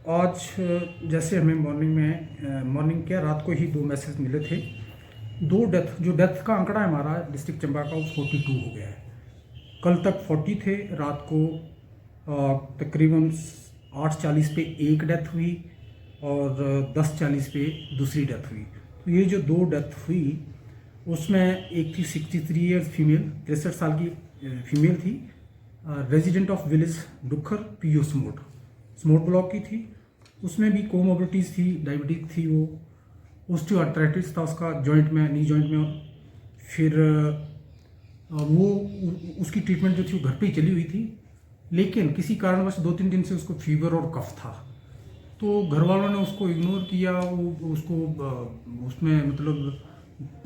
आज जैसे हमें मॉर्निंग क्या रात को ही दो मैसेज मिले थे। दो डेथ जो डेथ का आंकड़ा है हमारा डिस्ट्रिक्ट चंबा का, वो 42 हो गया है। कल तक 40 थे। रात को तकरीबन 8:40 पे एक डेथ हुई और 10:40 पे दूसरी डेथ हुई। तो ये जो दो डेथ हुई उसमें एक थी 63 ईयर्स फीमेल, 63 साल की फीमेल थी, resident of village Dukhar PO स्मोट ब्लॉक की थी। उसमें भी कोमोबिलिटीज़ थी, डायबिटीज थी, वो ऑस्टियोआर्थराइटिस था उसका जॉइंट में, नी जॉइंट में। फिर वो उसकी ट्रीटमेंट जो थी वो घर पे ही चली हुई थी, लेकिन किसी कारणवश 2-3 दिन से उसको फीवर और कफ था। तो घर वालों ने उसको इग्नोर किया, वो उसको उसमें मतलब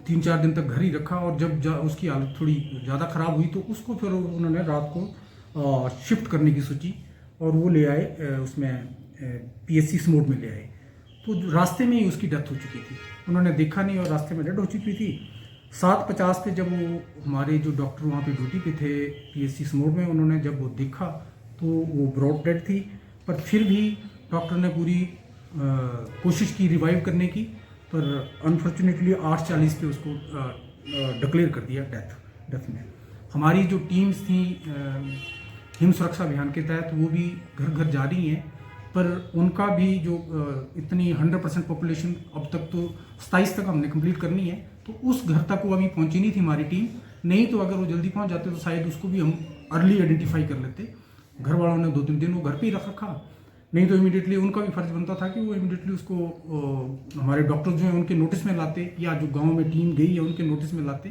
3-4 दिन तक घर ही रखा। और जब उसकी हालत थोड़ी ज़्यादा ख़राब हुई तो उसको फिर उन्होंने रात को शिफ्ट करने की सोची और वो ले आए उसमें पीएचसी स्मोड में ले आए। तो रास्ते में ही उसकी डेथ हो चुकी थी, उन्होंने देखा नहीं और रास्ते में डेड हो चुकी थी। 7:50 पे जब वो हमारे जो डॉक्टर वहाँ पे ड्यूटी पे थे पीएचसी स्मोड में, उन्होंने जब वो देखा तो वो ब्रॉड डेड थी। पर फिर भी डॉक्टर ने पूरी कोशिश की रिवाइव करने की, पर अनफॉर्चुनेटली 8:40 पे उसको डिक्लेयर कर दिया डेथ में। हमारी जो टीम्स थी हिम सुरक्षा अभियान के तहत, वो भी घर घर जा रही हैं, पर उनका भी जो इतनी 100% पॉपुलेशन अब तक तो 27 तक हमने कंप्लीट करनी है, तो उस घर तक वो अभी पहुंची नहीं थी हमारी टीम। नहीं तो अगर वो जल्दी पहुंच जाते तो शायद उसको भी हम अर्ली आइडेंटिफाई कर लेते। घर वालों ने 2-3 दिन वो घर पे ही रख रखा, नहीं तो इमीडिएटली उनका भी फर्ज बनता था कि वो इमीडिएटली उसको हमारे डॉक्टर जो हैं उनके नोटिस में लाते, या जो गांव में टीम गई है उनके नोटिस में लाते,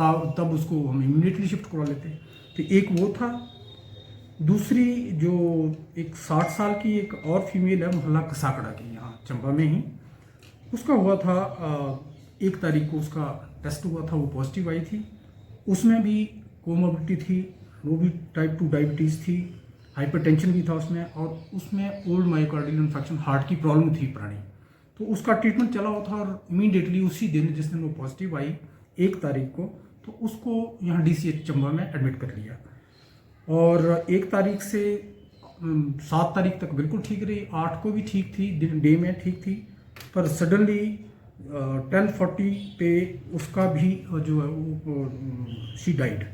तब उसको हम इमीडिएटली शिफ्ट करवा लेते। तो एक वो था। दूसरी जो एक 60 साल की एक और फीमेल है मोहल्ला कसाकड़ा की, यहाँ चंबा में ही, उसका हुआ था 1 तारीख को उसका टेस्ट हुआ था, वो पॉजिटिव आई थी। उसमें भी कोमोबिलिटी थी, वो भी टाइप 2 डायबिटीज़ थी, हाइपरटेंशन भी था उसमें, और उसमें ओल्ड मायोकार्डियल इन्फेक्शन, हार्ट की प्रॉब्लम थी पुरानी। तो उसका ट्रीटमेंट चला हुआ था और इमीडिएटली उसी दिन जिस दिन वो पॉजिटिव आई 1 तारीख को, तो उसको यहाँ डीसीएच चंबा में एडमिट कर लिया। और 1 तारीख से 7 तारीख तक बिल्कुल ठीक रही, 8 को भी ठीक थी, डे में ठीक थी, पर सडनली 10:40 पे उसका भी जो है वो शी डाइड।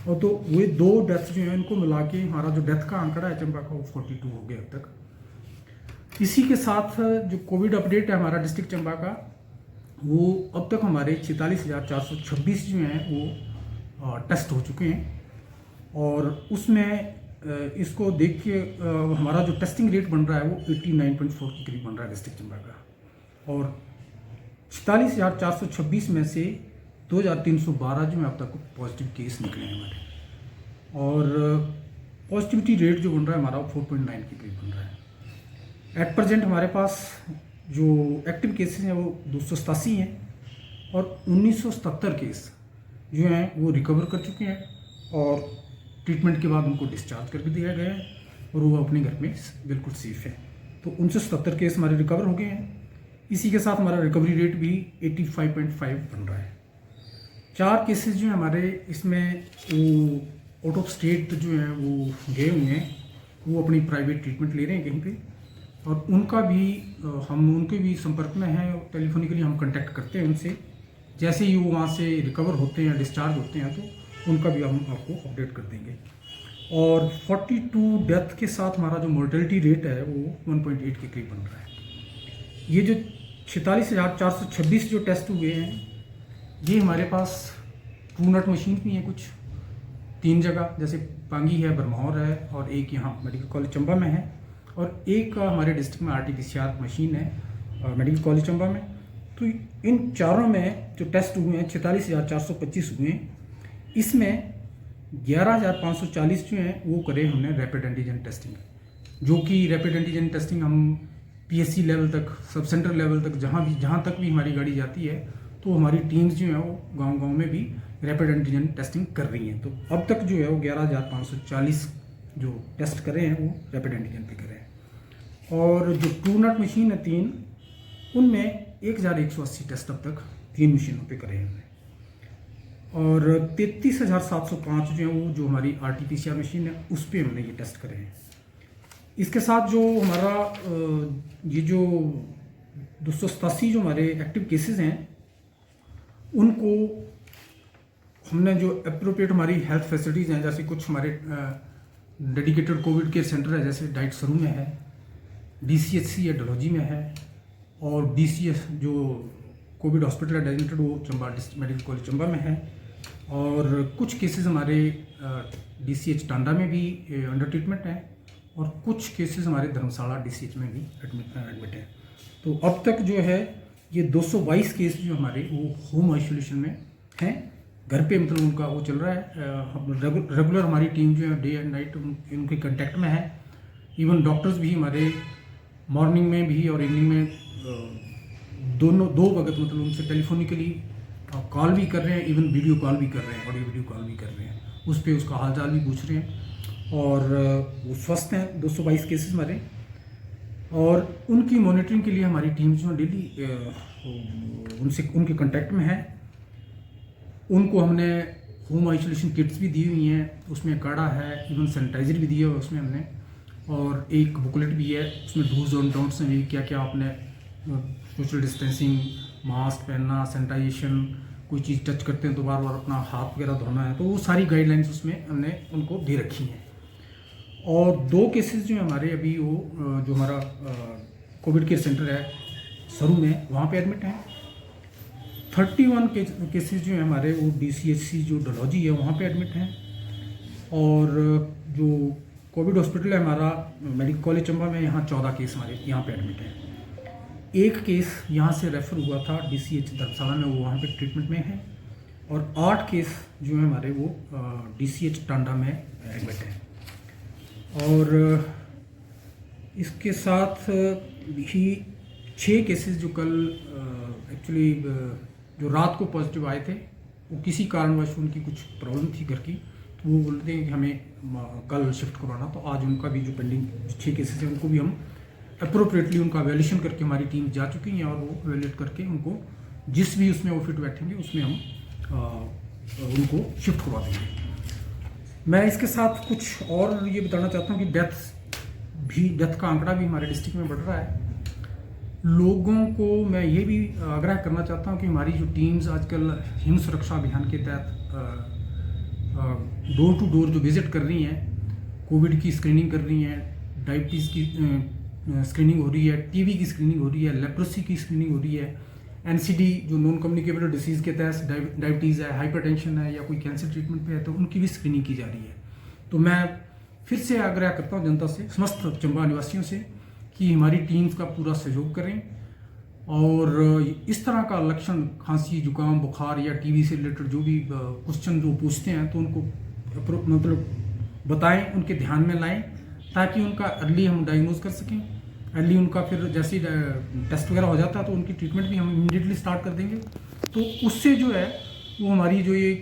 और तो वे दो डेथ जो है इनको मिला के हमारा जो डेथ का आंकड़ा है चंबा का, वो 42 हो गया अब तक। इसी के साथ जो कोविड अपडेट है हमारा डिस्ट्रिक्ट चंबा का, वो अब तक हमारे 46,426 जो हैं वो टेस्ट हो चुके हैं। और उसमें इसको देख के हमारा जो टेस्टिंग रेट बन रहा है वो 89.4 के करीब बन रहा है डिस्ट्रिक्ट चंबा का। और 46,426 में से 2,312 जो है अब तक पॉजिटिव केस निकले हैं हमारे। और पॉजिटिविटी रेट जो बन रहा है हमारा 4.9 के करीब बन रहा है। एट प्रेजेंट हमारे पास जो एक्टिव केसेस हैं वो 287 हैं, और 1977 केस जो हैं वो रिकवर कर चुके हैं, और ट्रीटमेंट के बाद उनको डिस्चार्ज कर भी दिया गया है और वो अपने घर में बिल्कुल सेफ है। तो 1977 केस हमारे रिकवर हो गए हैं। इसी के साथ हमारा रिकवरी रेट भी 85.5 बन रहा है। 4 केसेस जो हैं हमारे इसमें वो आउट ऑफ स्टेट जो हैं वो गए हुए हैं, वो अपनी प्राइवेट ट्रीटमेंट ले रहे हैं कहीं पे, और उनका भी हम उनके भी संपर्क में हैं, टेलीफोनिकली हम कांटेक्ट करते हैं उनसे। जैसे ही वो वहाँ से रिकवर होते हैं, डिस्चार्ज होते हैं, तो उनका भी हम आपको अपडेट कर देंगे। और 42 डेथ के साथ हमारा जो मोर्टेलिटी रेट है वो 1.8 के करीब बन रहा है। ये जो 46,426 जो टेस्ट हुए हैं, ये हमारे पास ट्रूनेट मशीन भी हैं कुछ 3 जगह, जैसे पांगी है, बरमौर है, और एक यहाँ मेडिकल कॉलेज चंबा में है, और एक हमारे डिस्ट्रिक्ट में RT-PCR मशीन है मेडिकल कॉलेज चंबा में। तो इन चारों में जो टेस्ट हुए हैं 46,425 हुए हैं, इसमें 11,540 जो हैं वो करे हमने रैपिड एंटीजन टेस्टिंग, जो कि रैपिड एंटीजन टेस्टिंग हम पीएससी लेवल तक, सब सेंटर लेवल तक, जहाँ तक भी हमारी गाड़ी जाती है, तो हमारी टीम्स जो हैं वो गांव-गांव में भी रैपिड एंटीजन टेस्टिंग कर रही हैं। तो अब तक जो है वो 11,540 जो टेस्ट करे हैं वो रैपिड एंटीजन पे करे हैं। और जो ट्रूनेट मशीन है 3, उनमें 1,180 टेस्ट अब तक 3 मशीनों पे करे हैं हमने। और 33,705 जो है वो जो हमारी RT-PCR मशीन है उस पर हमने ये टेस्ट करे हैं। इसके साथ जो हमारा ये जो 287 जो हमारे एक्टिव केसेस हैं उनको हमने जो अप्रोप्रिएट हमारी हेल्थ फैसिलिटीज़ हैं, जैसे कुछ हमारे डेडिकेटेड कोविड केयर सेंटर है, जैसे डाइट सरू में है, DCHC या डलहौजी में है, और DCS जो कोविड हॉस्पिटल है डेजिग्नेटेड वो चंबा मेडिकल कॉलेज चंबा में है, और कुछ केसेस हमारे DCH टांडा में भी अंडर ट्रीटमेंट हैं, और कुछ केसेस हमारे धर्मशाला DCH में भी एडमिट हैं। तो अब तक जो है ये 222 केस जो हमारे वो होम आइसोलेशन में हैं, घर पे मतलब उनका वो चल रहा है। हम रेगुलर हमारी टीम जो है डे एंड नाइट उनके कांटेक्ट में है। इवन डॉक्टर्स भी हमारे मॉर्निंग में भी और इवनिंग में दो वक्त मतलब उनसे टेलीफोनिकली कॉल भी कर रहे हैं, इवन वीडियो कॉल भी कर रहे हैं, ऑडियो वीडियो कॉल भी कर रहे हैं, उस पर उसका हालचाल भी पूछ रहे हैं, और वो स्वस्थ हैं 222 केसेस हमारे। और उनकी मॉनिटरिंग के लिए हमारी टीम जो डेली उनसे उनके कांटेक्ट में है। उनको हमने होम आइसोलेशन किट्स भी दी हुई हैं, उसमें काढ़ा है, इवन सैनिटाइज़र भी दिया हुआ है उसमें हमने, और एक बुकलेट भी है, उसमें डूज और डोंट्स हैं, क्या क्या आपने सोशल डिस्टेंसिंग, मास्क पहनना, सैनिटाइजेशन, कोई चीज़ टच करते हैं तो बार बार अपना हाथ वगैरह धोना है, तो वो सारी गाइडलाइंस उसमें हमने उनको दे रखी हैं। और 2 केसेस जो हमारे अभी वो जो हमारा कोविड केयर सेंटर है सरू में, वहाँ पे एडमिट हैं। 31 केसेस जो हैं हमारे वो DCHC जो डलहौजी है वहाँ पे एडमिट हैं, और जो कोविड हॉस्पिटल है हमारा मेडिकल कॉलेज चंबा में, यहाँ 14 केस हमारे यहाँ पे एडमिट हैं। एक केस यहाँ से रेफ़र हुआ था DCH धर्मशाला में, वो वहाँ पे ट्रीटमेंट में है, और 8 केस जो है हमारे वो DCH टांडा में एडमिट हैं। और इसके साथ ही 6 केसेस जो कल एक्चुअली जो रात को पॉजिटिव आए थे, वो किसी कारणवश उनकी कुछ प्रॉब्लम थी घर की, तो वो बोलते हैं कि हमें कल शिफ्ट करवाना, तो आज उनका भी जो पेंडिंग 6 केसेस हैं उनको भी हम अप्रोप्रिएटली उनका वैल्यूएशन करके हमारी टीम जा चुकी है, और वो वैल्यूएट करके उनको जिस भी उसमें वो फिट बैठेंगे उसमें हम उनको शिफ्ट करवा देंगे। मैं इसके साथ कुछ और ये बताना चाहता हूँ कि डेथ का आंकड़ा भी हमारे डिस्ट्रिक्ट में बढ़ रहा है। लोगों को मैं ये भी आग्रह करना चाहता हूँ कि हमारी जो टीम्स आजकल हिम सुरक्षा अभियान के तहत डोर टू डोर जो विजिट कर रही हैं, कोविड की स्क्रीनिंग कर रही हैं, डायबिटीज़ की स्क्रीनिंग हो रही है, TB की स्क्रीनिंग हो रही है, लेप्रोसी की स्क्रीनिंग हो रही है, NCD जो नॉन कम्युनिकेबल डिसीज़ के तहत डायबिटीज़ है, हाइपरटेंशन है, या कोई कैंसर ट्रीटमेंट पे है, तो उनकी भी स्क्रीनिंग की जा रही है। तो मैं फिर से आग्रह करता हूँ जनता से, समस्त चंबा निवासियों से, कि हमारी टीम्स का पूरा सहयोग करें, और इस तरह का लक्षण खांसी, जुकाम, बुखार या TB से रिलेटेड जो भी क्वेश्चन जो पूछते हैं तो उनको मतलब बताएं, उनके ध्यान में लाएं, ताकि उनका अर्ली हम डायग्नोज कर सकें। अर्ली उनका फिर जैसे ही टेस्ट वगैरह हो जाता है तो उनकी ट्रीटमेंट भी हम इमीडिएटली स्टार्ट कर देंगे। तो उससे जो है वो हमारी जो ये